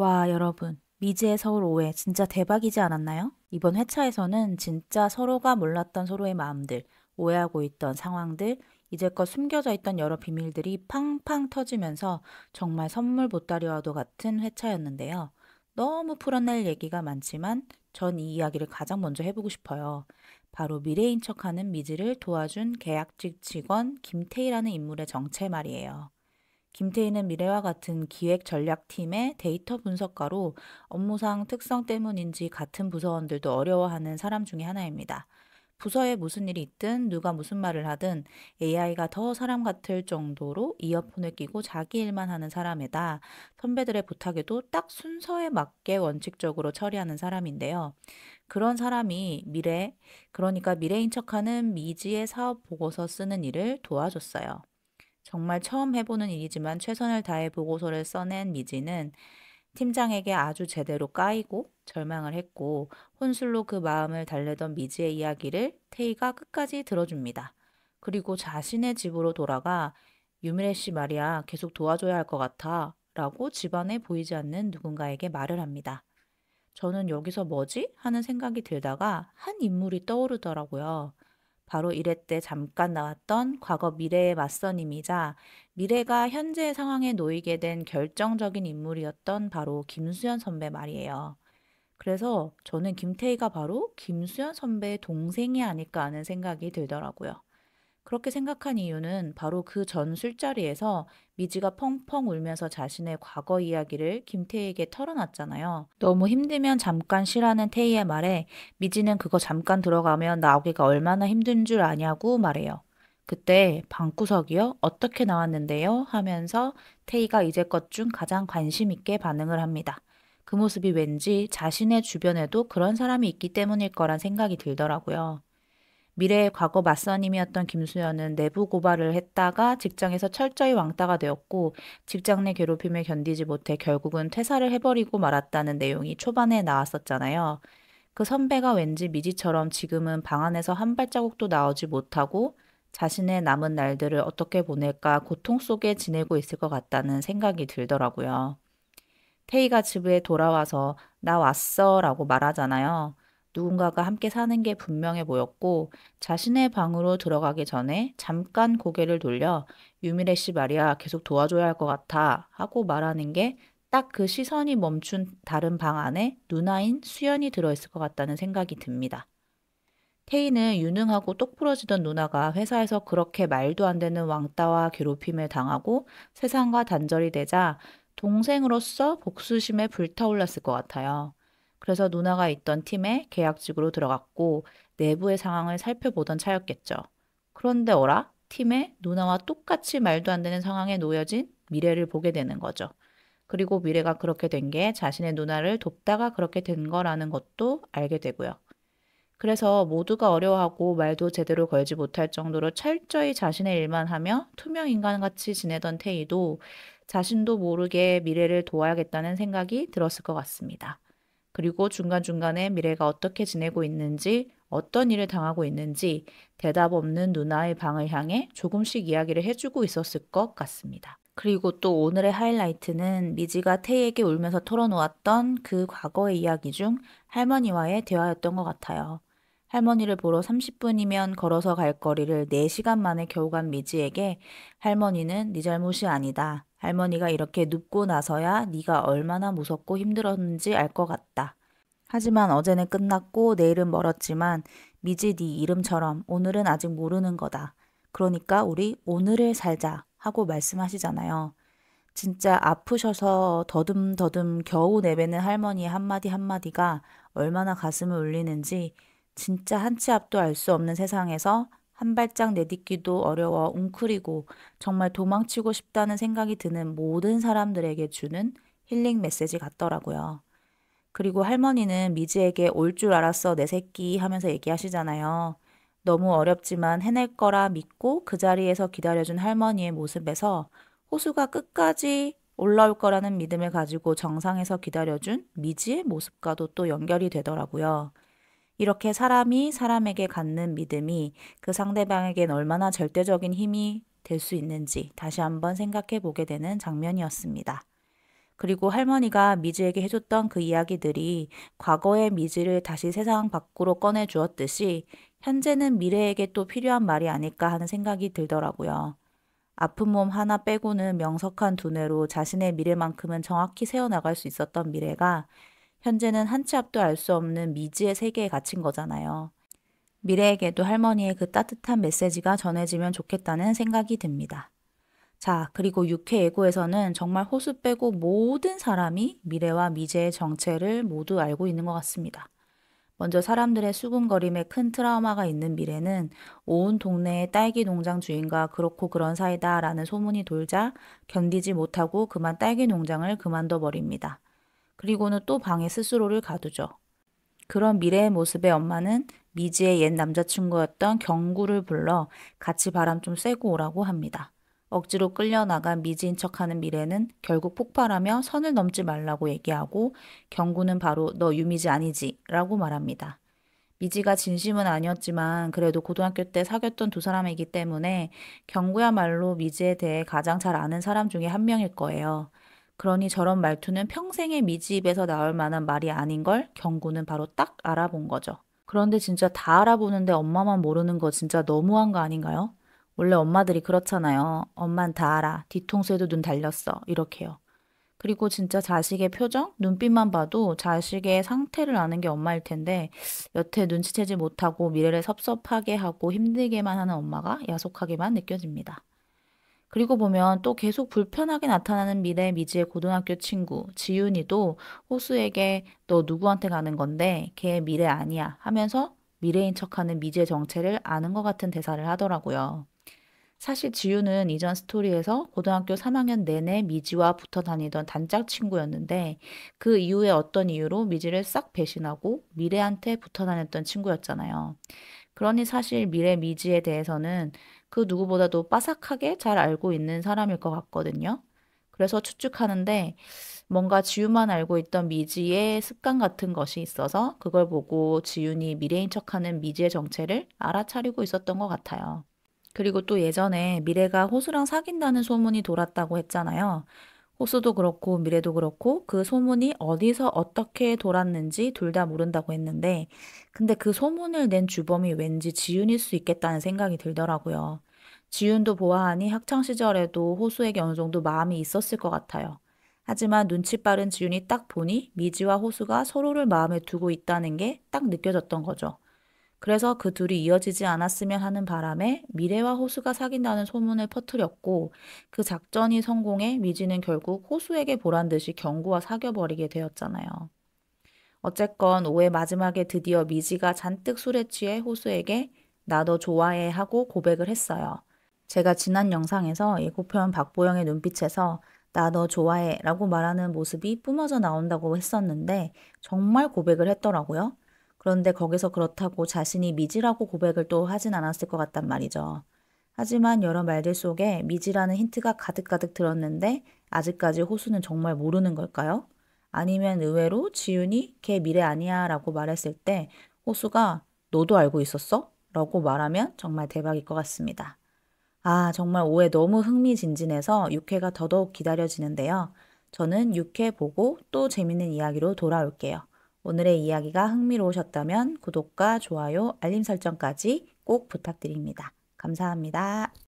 와, 여러분. 미지의 서울 5회 진짜 대박이지 않았나요? 이번 회차에서는 진짜 서로가 몰랐던 서로의 마음들, 오해하고 있던 상황들, 이제껏 숨겨져 있던 여러 비밀들이 팡팡 터지면서 정말 선물 보따리와도 같은 회차였는데요. 너무 풀어낼 얘기가 많지만 전 이 이야기를 가장 먼저 해보고 싶어요. 바로 미래인 척하는 미지를 도와준 계약직 직원 김태희라는 인물의 정체 말이에요. 김태희는 미래와 같은 기획전략팀의 데이터 분석가로 업무상 특성 때문인지 같은 부서원들도 어려워하는 사람 중에 하나입니다. 부서에 무슨 일이 있든 누가 무슨 말을 하든 AI가 더 사람 같을 정도로 이어폰을 끼고 자기 일만 하는 사람에다 선배들의 부탁에도 딱 순서에 맞게 원칙적으로 처리하는 사람인데요. 그런 사람이 그러니까 미래인 척하는 미지의 사업 보고서 쓰는 일을 도와줬어요. 정말 처음 해보는 일이지만 최선을 다해 보고서를 써낸 미지는 팀장에게 아주 제대로 까이고 절망을 했고 혼술로 그 마음을 달래던 미지의 이야기를 태희가 끝까지 들어줍니다. 그리고 자신의 집으로 돌아가 유미래 씨 말이야 계속 도와줘야 할 것 같아 라고 집안에 보이지 않는 누군가에게 말을 합니다. 저는 여기서 뭐지? 하는 생각이 들다가 한 인물이 떠오르더라고요. 바로 1회 때 잠깐 나왔던 과거 미래의 맞선임이자 미래가 현재의 상황에 놓이게 된 결정적인 인물이었던 바로 김수현 선배 말이에요. 그래서 저는 김태희가 바로 김수현 선배의 동생이 아닐까 하는 생각이 들더라고요. 그렇게 생각한 이유는 바로 그 전 술자리에서 미지가 펑펑 울면서 자신의 과거 이야기를 김태희에게 털어놨잖아요. 너무 힘들면 잠깐 쉬라는 태희의 말에 미지는 그거 잠깐 들어가면 나오기가 얼마나 힘든 줄 아냐고 말해요. 그때 방구석이요? 어떻게 나왔는데요? 하면서 태희가 이제껏 중 가장 관심 있게 반응을 합니다. 그 모습이 왠지 자신의 주변에도 그런 사람이 있기 때문일 거란 생각이 들더라고요. 미래의 과거 맞선임이었던 김수현은 내부 고발을 했다가 직장에서 철저히 왕따가 되었고 직장 내 괴롭힘을 견디지 못해 결국은 퇴사를 해버리고 말았다는 내용이 초반에 나왔었잖아요. 그 선배가 왠지 미지처럼 지금은 방 안에서 한 발자국도 나오지 못하고 자신의 남은 날들을 어떻게 보낼까 고통 속에 지내고 있을 것 같다는 생각이 들더라고요. 태희가 집에 돌아와서 나 왔어 라고 말하잖아요. 누군가가 함께 사는 게 분명해 보였고 자신의 방으로 들어가기 전에 잠깐 고개를 돌려 유미래 씨 말이야 계속 도와줘야 할 것 같아 하고 말하는 게 딱 그 시선이 멈춘 다른 방 안에 누나인 수연이 들어있을 것 같다는 생각이 듭니다. 태희는 유능하고 똑부러지던 누나가 회사에서 그렇게 말도 안 되는 왕따와 괴롭힘을 당하고 세상과 단절이 되자 동생으로서 복수심에 불타올랐을 것 같아요. 그래서 누나가 있던 팀에 계약직으로 들어갔고 내부의 상황을 살펴보던 차였겠죠. 그런데 어라? 팀에 누나와 똑같이 말도 안 되는 상황에 놓여진 미래를 보게 되는 거죠. 그리고 미래가 그렇게 된 게 자신의 누나를 돕다가 그렇게 된 거라는 것도 알게 되고요. 그래서 모두가 어려워하고 말도 제대로 걸지 못할 정도로 철저히 자신의 일만 하며 투명 인간같이 지내던 태희도 자신도 모르게 미래를 도와야겠다는 생각이 들었을 것 같습니다. 그리고 중간중간에 미래가 어떻게 지내고 있는지, 어떤 일을 당하고 있는지 대답 없는 누나의 방을 향해 조금씩 이야기를 해주고 있었을 것 같습니다. 그리고 또 오늘의 하이라이트는 미지가 태희에게 울면서 털어놓았던 그 과거의 이야기 중 할머니와의 대화였던 것 같아요. 할머니를 보러 30분이면 걸어서 갈 거리를 4시간 만에 겨우 간 미지에게 할머니는 네 잘못이 아니다. 할머니가 이렇게 눕고 나서야 네가 얼마나 무섭고 힘들었는지 알 것 같다. 하지만 어제는 끝났고 내일은 멀었지만 미지 네 이름처럼 오늘은 아직 모르는 거다. 그러니까 우리 오늘을 살자 하고 말씀하시잖아요. 진짜 아프셔서 더듬더듬 겨우 내뱉는 할머니의 한마디 한마디가 얼마나 가슴을 울리는지 진짜 한 치 앞도 알 수 없는 세상에서 한 발짝 내딛기도 어려워 웅크리고 정말 도망치고 싶다는 생각이 드는 모든 사람들에게 주는 힐링 메시지 같더라고요. 그리고 할머니는 미지에게 올 줄 알았어, 내 새끼 하면서 얘기하시잖아요. 너무 어렵지만 해낼 거라 믿고 그 자리에서 기다려준 할머니의 모습에서 호수가 끝까지 올라올 거라는 믿음을 가지고 정상에서 기다려준 미지의 모습과도 또 연결이 되더라고요. 이렇게 사람이 사람에게 갖는 믿음이 그 상대방에겐 얼마나 절대적인 힘이 될 수 있는지 다시 한번 생각해 보게 되는 장면이었습니다. 그리고 할머니가 미지에게 해줬던 그 이야기들이 과거의 미지를 다시 세상 밖으로 꺼내 주었듯이 현재는 미래에게 또 필요한 말이 아닐까 하는 생각이 들더라고요. 아픈 몸 하나 빼고는 명석한 두뇌로 자신의 미래만큼은 정확히 세워나갈 수 있었던 미래가 현재는 한 치 앞도 알 수 없는 미지의 세계에 갇힌 거잖아요. 미래에게도 할머니의 그 따뜻한 메시지가 전해지면 좋겠다는 생각이 듭니다. 자, 그리고 육회 예고에서는 정말 호수 빼고 모든 사람이 미래와 미제의 정체를 모두 알고 있는 것 같습니다. 먼저 사람들의 수군거림에 큰 트라우마가 있는 미래는 온 동네의 딸기 농장 주인과 그렇고 그런 사이다라는 소문이 돌자 견디지 못하고 그만 딸기 농장을 그만둬 버립니다. 그리고는 또 방에 스스로를 가두죠. 그런 미래의 모습의 엄마는 미지의 옛 남자친구였던 경구를 불러 같이 바람 좀 쐬고 오라고 합니다. 억지로 끌려나간 미지인 척하는 미래는 결국 폭발하며 선을 넘지 말라고 얘기하고 경구는 바로 너 유미지 아니지 라고 말합니다. 미지가 진심은 아니었지만 그래도 고등학교 때 사귀었던 두 사람이기 때문에 경구야말로 미지에 대해 가장 잘 아는 사람 중에 한 명일 거예요. 그러니 저런 말투는 평생의 미지 입에서 나올 만한 말이 아닌 걸 경구는 바로 딱 알아본 거죠. 그런데 진짜 다 알아보는데 엄마만 모르는 거 진짜 너무한 거 아닌가요? 원래 엄마들이 그렇잖아요. 엄만 다 알아. 뒤통수에도 눈 달렸어. 이렇게요. 그리고 진짜 자식의 표정, 눈빛만 봐도 자식의 상태를 아는 게 엄마일 텐데 여태 눈치채지 못하고 미래를 섭섭하게 하고 힘들게만 하는 엄마가 야속하게만 느껴집니다. 그리고 보면 또 계속 불편하게 나타나는 미래 미지의 고등학교 친구 지윤이도 호수에게 너 누구한테 가는 건데 걔 미래 아니야 하면서 미래인 척하는 미지의 정체를 아는 것 같은 대사를 하더라고요. 사실 지우는 이전 스토리에서 고등학교 3학년 내내 미지와 붙어 다니던 단짝 친구였는데 그 이후에 어떤 이유로 미지를 싹 배신하고 미래한테 붙어 다녔던 친구였잖아요. 그러니 사실 미래 미지에 대해서는 그 누구보다도 빠삭하게 잘 알고 있는 사람일 것 같거든요. 그래서 추측하는데 뭔가 지우만 알고 있던 미지의 습관 같은 것이 있어서 그걸 보고 지윤이 미래인 척하는 미지의 정체를 알아차리고 있었던 것 같아요. 그리고 또 예전에 미래가 호수랑 사귄다는 소문이 돌았다고 했잖아요. 호수도 그렇고 미래도 그렇고 그 소문이 어디서 어떻게 돌았는지 둘 다 모른다고 했는데 근데 그 소문을 낸 주범이 왠지 지윤일 수 있겠다는 생각이 들더라고요. 지윤도 보아하니 학창 시절에도 호수에게 어느 정도 마음이 있었을 것 같아요. 하지만 눈치 빠른 지윤이 딱 보니 미지와 호수가 서로를 마음에 두고 있다는 게 딱 느껴졌던 거죠. 그래서 그 둘이 이어지지 않았으면 하는 바람에 미래와 호수가 사귄다는 소문을 퍼뜨렸고 그 작전이 성공해 미지는 결국 호수에게 보란 듯이 경구와 사귀어버리게 되었잖아요. 어쨌건 5회 마지막에 드디어 미지가 잔뜩 술에 취해 호수에게 나 너 좋아해 하고 고백을 했어요. 제가 지난 영상에서 예고편 박보영의 눈빛에서 나 너 좋아해 라고 말하는 모습이 뿜어져 나온다고 했었는데 정말 고백을 했더라고요. 그런데 거기서 그렇다고 자신이 미지라고 고백을 또 하진 않았을 것 같단 말이죠. 하지만 여러 말들 속에 미지라는 힌트가 가득가득 들었는데 아직까지 호수는 정말 모르는 걸까요? 아니면 의외로 지윤이 걔 미래 아니야 라고 말했을 때 호수가 너도 알고 있었어? 라고 말하면 정말 대박일 것 같습니다. 아, 정말 5회 너무 흥미진진해서 6회가 더더욱 기다려지는데요. 저는 6회 보고 또 재밌는 이야기로 돌아올게요. 오늘의 이야기가 흥미로우셨다면 구독과 좋아요, 알림 설정까지 꼭 부탁드립니다. 감사합니다.